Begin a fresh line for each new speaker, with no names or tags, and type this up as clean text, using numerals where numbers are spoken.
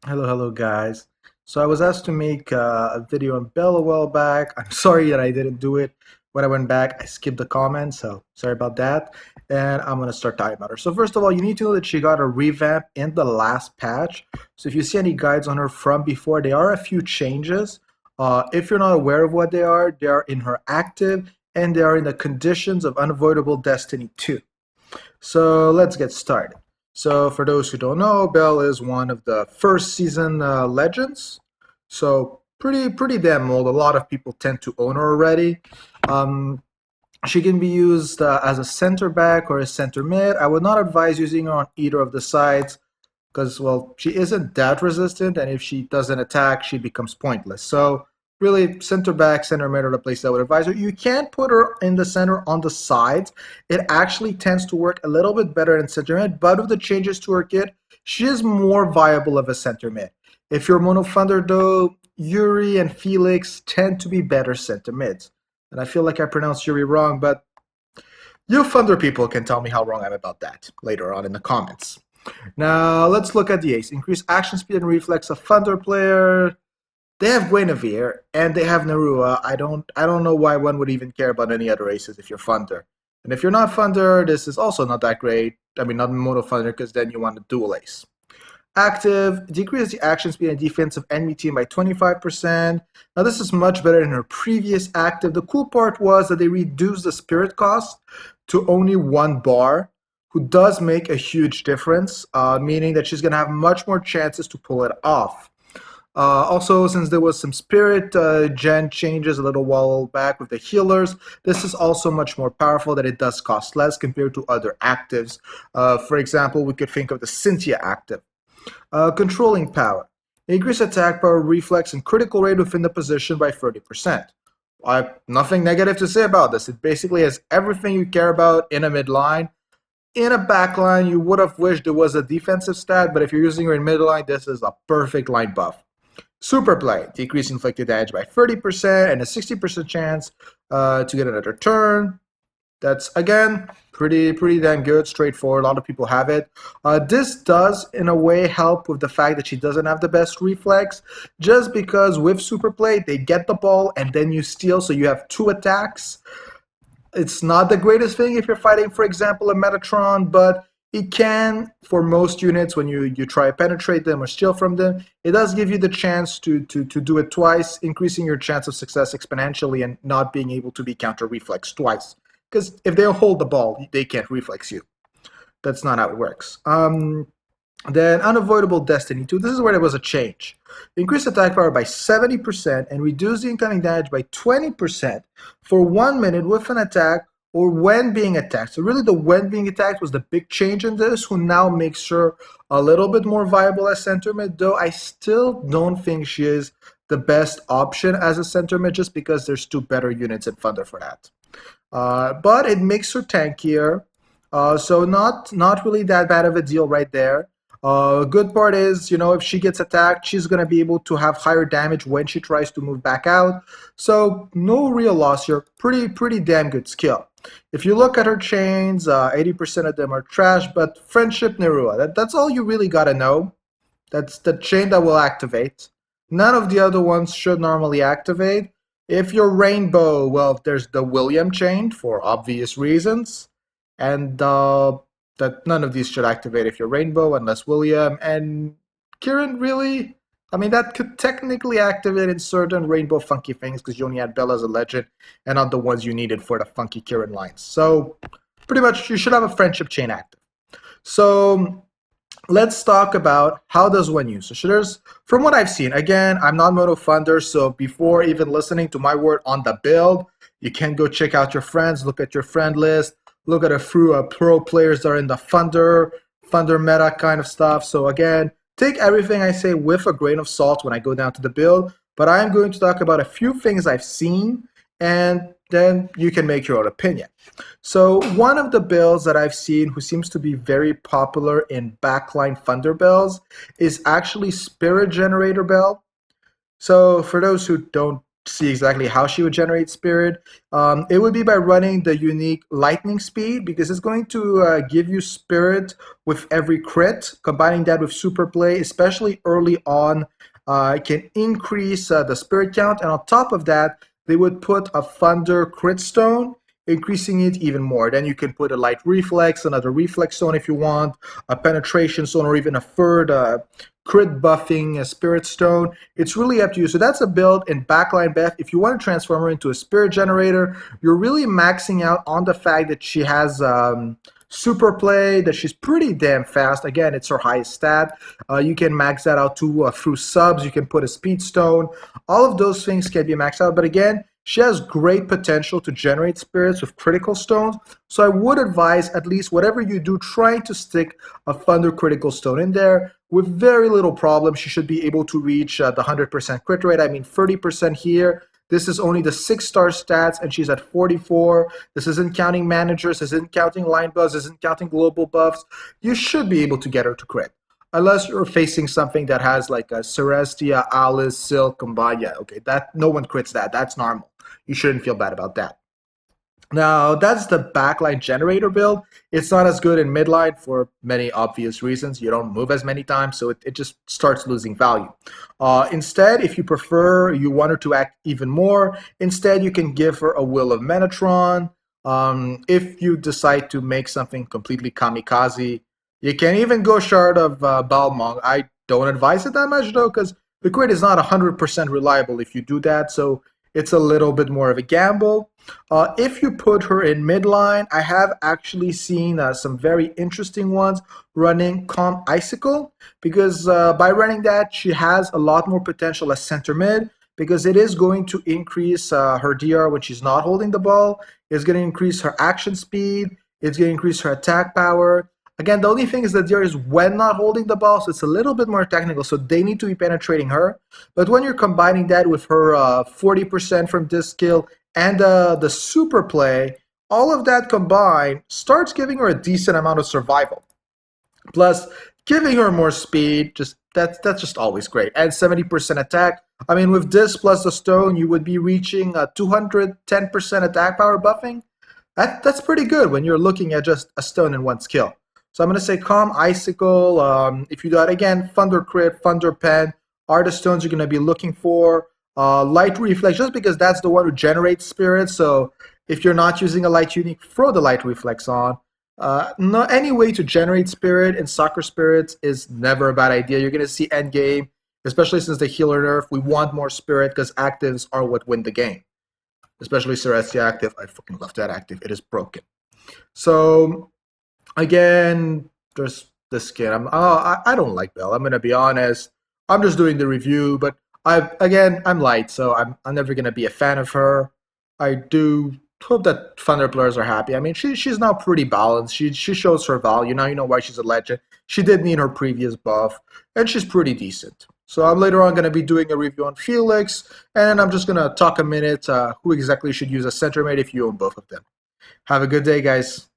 Hello, guys. So I was asked to make a video on Belle a while back. I'm sorry that I didn't do it. When I went back, I skipped the comments, so sorry about that. And I'm gonna start talking about her. So first of all, you need to know that she got a revamp in the last patch. So if you see any guides on her from before, there are a few changes. If you're not aware of what they are in her active, and they are in the conditions of Unavoidable Destiny 2. So let's get started. So for those who don't know, Belle is one of the first season legends. So pretty damn old. A lot of people tend to own her already. Um, she can be used as a center back or a center mid. I would not advise using her on either of the sides because, well, she isn't that resistant, and if she doesn't attack, she becomes pointless. So really, center back, center mid are the places I would advise her. You can put her in the center on the sides. It actually tends to work a little bit better in center mid, but with the changes to her kit, she is more viable of a center mid. If you're Mono Thunder, though, Yuri and Felix tend to be better center mids. And I feel like I pronounced Yuri wrong, but you Thunder people can tell me how wrong I'm about that later on in the comments. Now let's look at the ace. Increase action speed and reflex of Thunder player. They have Guinevere and they have Nerua. I don't know why one would even care about any other aces if you're Thunder. And if you're not Thunder, this is also not that great. I mean, not Mono Thunder, because then you want a dual ace. Active, decrease the action speed and defense of enemy team by 25%. Now this is much better than her previous active. The cool part was that they reduced the spirit cost to only 1 bar, who does make a huge difference, meaning that she's going to have much more chances to pull it off. Also, since there was some spirit gen changes a little while back with the healers, this is also much more powerful, that it does cost less compared to other actives. For example, we could think of the Cynthia active. Controlling power. Increase attack power, reflex, and critical rate within the position by 30%. I have nothing negative to say about this. It basically has everything you care about in a midline. In a backline, you would have wished there was a defensive stat, but if you're using her in midline, this is a perfect line buff. Super play. Decrease inflicted damage by 30% and a 60% chance to get another turn. That's, again, pretty damn good, straightforward. A lot of people have it. This does, in a way, help with the fact that she doesn't have the best reflex, just because with super play, they get the ball and then you steal, so you have 2 attacks. It's not the greatest thing if you're fighting, for example, a Metatron, but it can, for most units, when you try to penetrate them or steal from them, it does give you the chance to do it twice, increasing your chance of success exponentially and not being able to be counter reflex twice. Because if they hold the ball, they can't reflex you. That's not how it works. Then Unavoidable Destiny 2, this is where there was a change. Increase attack power by 70% and reduce the incoming damage by 20% for 1 minute with an attack or when being attacked. So really the when being attacked was the big change in this, who now makes her a little bit more viable as center mid, though I still don't think she is the best option as a center mid, just because there's 2 better units in Thunder for that. But it makes her tankier, so not really that bad of a deal right there. Good part is, if she gets attacked, she's going to be able to have higher damage when she tries to move back out. So no real loss here. Pretty damn good skill. If you look at her chains, 80% of them are trash, but Friendship Nerua, that's all you really got to know. That's the chain that will activate. None of the other ones should normally activate. If you're Rainbow, well, there's the William chain for obvious reasons, and that none of these should activate if you're Rainbow unless William. And Kieran, really? I mean, that could technically activate in certain Rainbow funky things because you only had Bella as a legend and not the ones you needed for the funky Kieran lines. So pretty much you should have a friendship chain active. So let's talk about how does one use. So there's, from what I've seen, again, I'm not Mono Thunder, so before even listening to my word on the build, you can go check out your friends, look at your friend list, look at a few pro players that are in the Thunder meta kind of stuff. So again, take everything I say with a grain of salt when I go down to the build, but I'm going to talk about a few things I've seen, and then you can make your own opinion. So one of the builds that I've seen who seems to be very popular in backline Thunder builds is actually Spirit Generator build. So for those who don't see exactly how she would generate spirit. It would be by running the unique lightning speed, because it's going to give you spirit with every crit. Combining that with super play, especially early on, can increase the spirit count. And on top of that, they would put a thunder crit stone, increasing it even more. Then you can put a light reflex, another reflex stone if you want, a penetration stone, or even a third crit buffing spirit stone. It's really up to you. So that's a build in backline Beth. If you want to transform her into a spirit generator, you're really maxing out on the fact that she has super play, that she's pretty damn fast. Again, it's her highest stat. You can max that out too through subs. You can put a speed stone. All of those things can be maxed out. But again, she has great potential to generate spirits with critical stones. So I would advise, at least whatever you do, trying to stick a thunder critical stone in there. With very little problem, she should be able to reach the 100% crit rate. I mean, 30% here. This is only the 6-star stats, and she's at 44. This isn't counting managers, this isn't counting line buffs, this isn't counting global buffs. You should be able to get her to crit. Unless you're facing something that has like a Celestia, Alice, Silk combined. Yeah, okay, that no one crits that. That's normal. You shouldn't feel bad about that. Now, that's the backline generator build. It's not as good in midline for many obvious reasons. You don't move as many times, so it just starts losing value. Instead, if you prefer, you want her to act even more, instead you can give her a Will of Menatron. If you decide to make something completely kamikaze, you can even go Shard of Balmong. I don't advise it that much, though, because the crit is not 100% reliable if you do that, so it's a little bit more of a gamble. If you put her in midline, I have actually seen some very interesting ones running Calm Icicle, because by running that, she has a lot more potential as center mid, because it is going to increase her DR when she's not holding the ball. It's going to increase her action speed. It's going to increase her attack power. Again, the only thing is that there is when not holding the ball, so it's a little bit more technical, so they need to be penetrating her. But when you're combining that with her 40% from this skill and the super play, all of that combined starts giving her a decent amount of survival. Plus, giving her more speed, that's just always great. And 70% attack. I mean, with this plus the stone, you would be reaching a 210% attack power buffing. That's pretty good when you're looking at just a stone and one skill. So I'm going to say Calm Icicle. If you do that again, Thunder Crit, Thunder Pen are the stones you're going to be looking for. Light Reflex, just because that's the one who generates spirits. So if you're not using a Light Unique, throw the Light Reflex on. Any way to generate spirit in Soccer Spirits is never a bad idea. You're going to see endgame, especially since the healer nerf. We want more spirit because actives are what win the game. Especially Celestia active. I fucking love that active. It is broken. So again, there's the skin. I don't like Belle. I'm gonna be honest. I'm just doing the review, but I'm light, so I'm never gonna be a fan of her. I do hope that Thunder players are happy. I mean, she's now pretty balanced. She shows her value. Now you know why she's a legend. She did need her previous buff, and she's pretty decent. So I'm later on going to be doing a review on Felix, and I'm just going to talk a minute who exactly should use a center mate if you own both of them. Have a good day, guys.